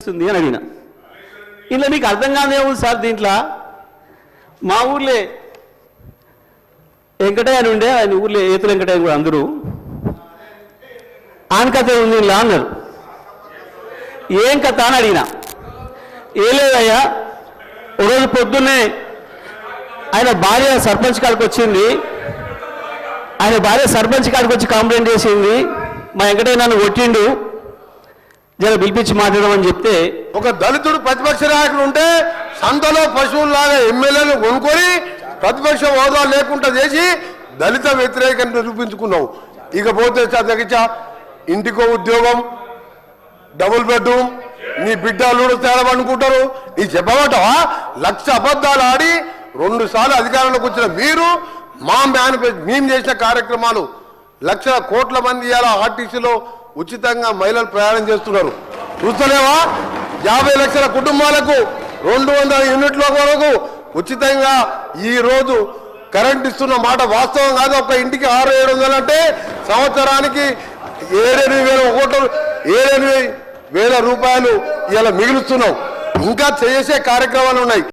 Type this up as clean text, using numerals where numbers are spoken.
ఇస్తుంది అని అడిగిన. ఇలా మీకు అర్థం కాదేమో సార్, దీంట్లో మా ఊర్లే వెంకటయ్య అని ఉండే, ఆయన ఊర్లో ఏతుల వెంకటయ్య కూడా అందరూ ఆయన కథ ఉంది ఇలా అన్నారు. ఏం కథ అని అడిగిన. ఏ లేదయ్యా, ఒకరోజు పొద్దున్నే ఆయన భార్య సర్పంచ్ కాడికి వచ్చింది. ఆయన భార్య సర్పంచ్ కాడికి వచ్చి కంప్లైంట్ చేసింది, మా వెంకటయ్య నన్ను కొట్టిండు, జర పిలిపించి మాట్లాడమని చెప్తే, ఒక దళితుడు ప్రతిపక్ష నాయకుడు ఉంటే సంతలో పశువుల్లాగా ఎమ్మెల్యేలు కొనుక్కొని ప్రతిపక్ష హోదా లేకుండా చేసి దళిత వ్యతిరేకం నిరూపించుకున్నావు. ఇకపోతే తగ్గించా ఇంటికో ఉద్యోగం, డబుల్ బెడ్రూమ్, నీ బిడ్డలు తేలవనుకుంటారు. నీ చెప్పబట్టవా? 1,00,000 అబద్ధాలు ఆడి 2 సార్లు అధికారంలోకి వచ్చిన మీరు మా మేము చేసిన కార్యక్రమాలు 1,00,000 కోట్ల మంది ఇలా ఆర్టీసీలో ఉచితంగా మహిళలు ప్రయాణం చేస్తున్నారు. చూస్తలేవా? 50 లక్షల కుటుంబాలకు 200 యూనిట్ల వరకు ఉచితంగా ఈ రోజు కరెంట్ ఇస్తున్న మాట వాస్తవం కాదు. ఒక ఇంటికి 600-700 అంటే సంవత్సరానికి 7,800 రూపాయలు ఇలా మిగులుస్తున్నావు. ఇంకా చేసే కార్యక్రమాలు ఉన్నాయి.